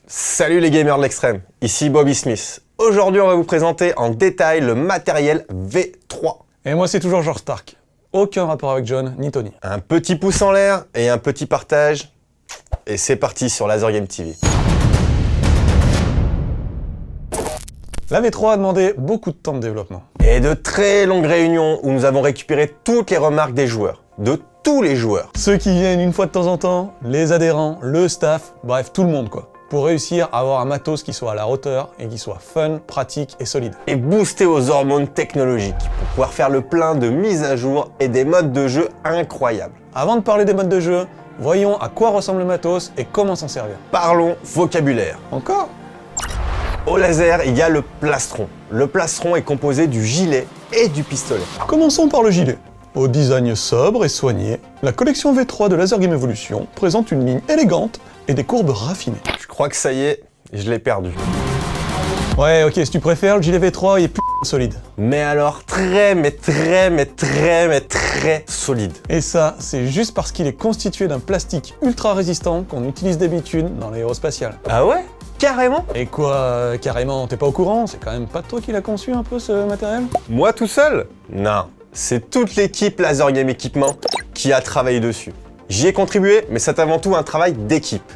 Salut les gamers de l'extrême, ici Bobby Smith. Aujourd'hui on va vous présenter en détail le matériel V3. Et moi c'est toujours George Stark. Aucun rapport avec John ni Tony. Un petit pouce en l'air et un petit partage. Et c'est parti sur Laser Game TV. La V3 a demandé beaucoup de temps de développement. Et de très longues réunions où nous avons récupéré toutes les remarques des joueurs. De tous les joueurs. Ceux qui viennent une fois de temps en temps, les adhérents, le staff, bref tout le monde quoi. Pour réussir à avoir un matos qui soit à la hauteur et qui soit fun, pratique et solide. Et boosté aux hormones technologiques pour pouvoir faire le plein de mises à jour et des modes de jeu incroyables. Avant de parler des modes de jeu, voyons à quoi ressemble le matos et comment s'en servir. Parlons vocabulaire. Encore ? Au laser, il y a le plastron. Le plastron est composé du gilet et du pistolet. Commençons par le gilet. Au design sobre et soigné, la collection V3 de Laser Game Evolution présente une ligne élégante et des courbes raffinées. Je crois que ça y est, je l'ai perdu. Ouais, ok, si tu préfères, le gilet V3 il est plus solide. Mais alors très solide. Et ça, c'est juste parce qu'il est constitué d'un plastique ultra résistant qu'on utilise d'habitude dans l'aérospatial. Ah ouais? Carrément? Et quoi, carrément, t'es pas au courant? C'est quand même pas toi qui l'as conçu un peu ce matériel? Moi tout seul? Non, c'est toute l'équipe Laser Game Équipement qui a travaillé dessus. J'y ai contribué, mais c'est avant tout un travail d'équipe.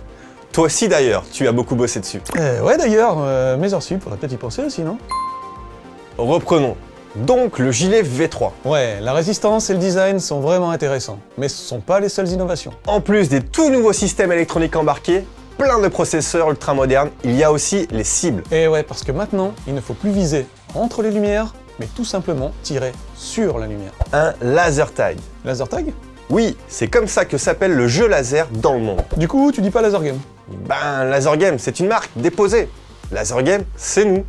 Toi aussi d'ailleurs, tu as beaucoup bossé dessus. Ouais d'ailleurs, mes heures sup, faudrait peut-être y penser aussi, non? Reprenons. Donc le gilet V3. Ouais, la résistance et le design sont vraiment intéressants, mais ce sont pas les seules innovations. En plus des tout nouveaux systèmes électroniques embarqués, plein de processeurs ultra modernes, il y a aussi les cibles. Et ouais, parce que maintenant, il ne faut plus viser entre les lumières, mais tout simplement tirer sur la lumière. Un laser tag. Laser tag? Oui, c'est comme ça que s'appelle le jeu laser dans le monde. Du coup, tu dis pas laser game? Ben, Laser Game, c'est une marque déposée. Laser Game, c'est nous.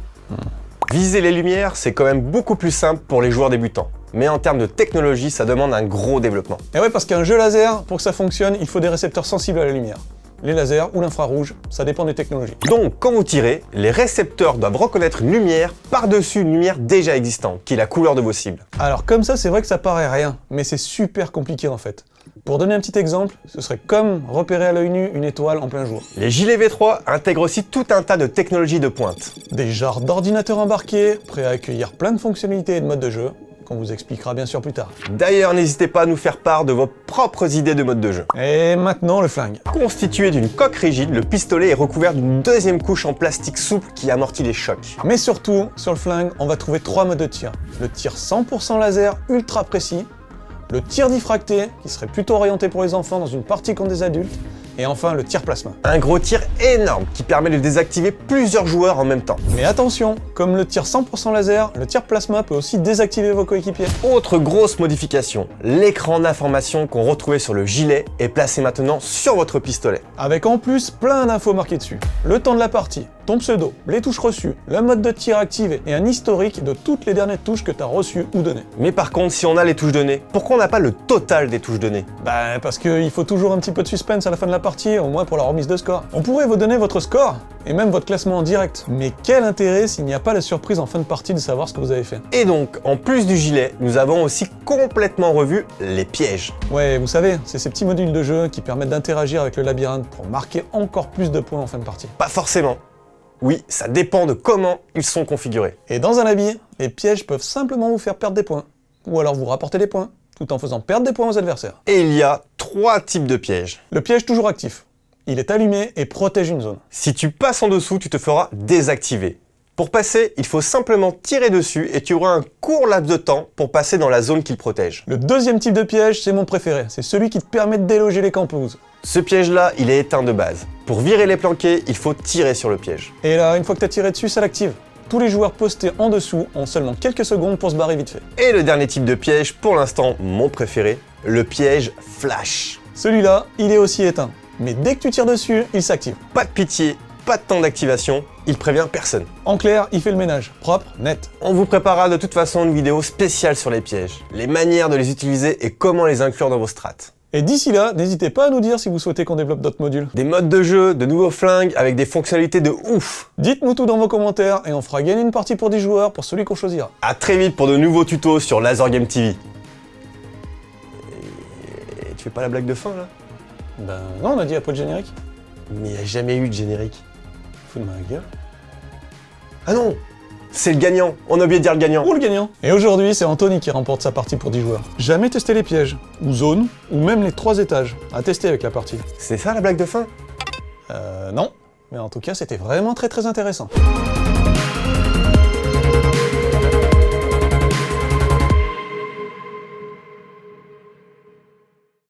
Viser les lumières, c'est quand même beaucoup plus simple pour les joueurs débutants. Mais en termes de technologie, ça demande un gros développement. Et ouais, parce qu'un jeu laser, pour que ça fonctionne, il faut des récepteurs sensibles à la lumière. Les lasers ou l'infrarouge, ça dépend des technologies. Donc, quand vous tirez, les récepteurs doivent reconnaître une lumière par-dessus une lumière déjà existante, qui est la couleur de vos cibles. Alors comme ça, c'est vrai que ça paraît rien, mais c'est super compliqué en fait. Pour donner un petit exemple, ce serait comme repérer à l'œil nu une étoile en plein jour. Les gilets V3 intègrent aussi tout un tas de technologies de pointe. Des genres d'ordinateurs embarqués, prêts à accueillir plein de fonctionnalités et de modes de jeu, qu'on vous expliquera bien sûr plus tard. D'ailleurs, n'hésitez pas à nous faire part de vos propres idées de mode de jeu. Et maintenant le flingue. Constitué d'une coque rigide, le pistolet est recouvert d'une deuxième couche en plastique souple qui amortit les chocs. Mais surtout, sur le flingue, on va trouver 3 modes de tir. Le tir 100% laser ultra précis, le tir diffracté, qui serait plutôt orienté pour les enfants dans une partie contre des adultes, et enfin le tir plasma. Un gros tir énorme qui permet de désactiver plusieurs joueurs en même temps. Mais attention, comme le tir 100% laser, le tir plasma peut aussi désactiver vos coéquipiers. Autre grosse modification, l'écran d'information qu'on retrouvait sur le gilet est placé maintenant sur votre pistolet. Avec en plus plein d'infos marquées dessus. Le temps de la partie, ton pseudo, les touches reçues, le mode de tir activé et un historique de toutes les dernières touches que tu as reçues ou données. Mais par contre, si on a les touches données, pourquoi on n'a pas le total des touches données? Bah parce qu'il faut toujours un petit peu de suspense à la fin de la partie, au moins pour la remise de score. On pourrait vous donner votre score, et même votre classement en direct. Mais quel intérêt s'il n'y a pas la surprise en fin de partie de savoir ce que vous avez fait. Et donc, en plus du gilet, nous avons aussi complètement revu les pièges. Ouais, vous savez, c'est ces petits modules de jeu qui permettent d'interagir avec le labyrinthe pour marquer encore plus de points en fin de partie. Pas forcément. Oui, ça dépend de comment ils sont configurés. Et dans un laby, les pièges peuvent simplement vous faire perdre des points, ou alors vous rapporter des points, tout en faisant perdre des points aux adversaires. Et il y a 3 types de pièges. Le piège toujours actif. Il est allumé et protège une zone. Si tu passes en dessous, tu te feras désactiver. Pour passer, il faut simplement tirer dessus et tu auras un court laps de temps pour passer dans la zone qu'il protège. Le deuxième type de piège, c'est mon préféré. C'est celui qui te permet de déloger les campouses. Ce piège-là, il est éteint de base. Pour virer les planqués, il faut tirer sur le piège. Et là, une fois que tu as tiré dessus, ça l'active. Tous les joueurs postés en dessous ont seulement quelques secondes pour se barrer vite fait. Et le dernier type de piège, pour l'instant mon préféré, le piège flash. Celui-là, il est aussi éteint. Mais dès que tu tires dessus, il s'active. Pas de pitié, pas de temps d'activation, il prévient personne. En clair, il fait le ménage. Propre, net. On vous préparera de toute façon une vidéo spéciale sur les pièges, les manières de les utiliser et comment les inclure dans vos strats. Et d'ici là, n'hésitez pas à nous dire si vous souhaitez qu'on développe d'autres modules. Des modes de jeu, de nouveaux flingues avec des fonctionnalités de ouf. Dites-nous tout dans vos commentaires et on fera gagner une partie pour 10 joueurs pour celui qu'on choisira. A très vite pour de nouveaux tutos sur Laser Game TV. Et tu fais pas la blague de fin là? Ben non, on a dit à pas de générique. Mais il n'y a jamais eu de générique. Fous de ma gueule. Ah non, c'est le gagnant. On a oublié de dire le gagnant. Ou le gagnant. Et aujourd'hui, c'est Anthony qui remporte sa partie pour 10 joueurs. Jamais tester les pièges, ou zones, ou même les 3 étages. À tester avec la partie. C'est ça la blague de fin? Non. Mais en tout cas, c'était vraiment très intéressant.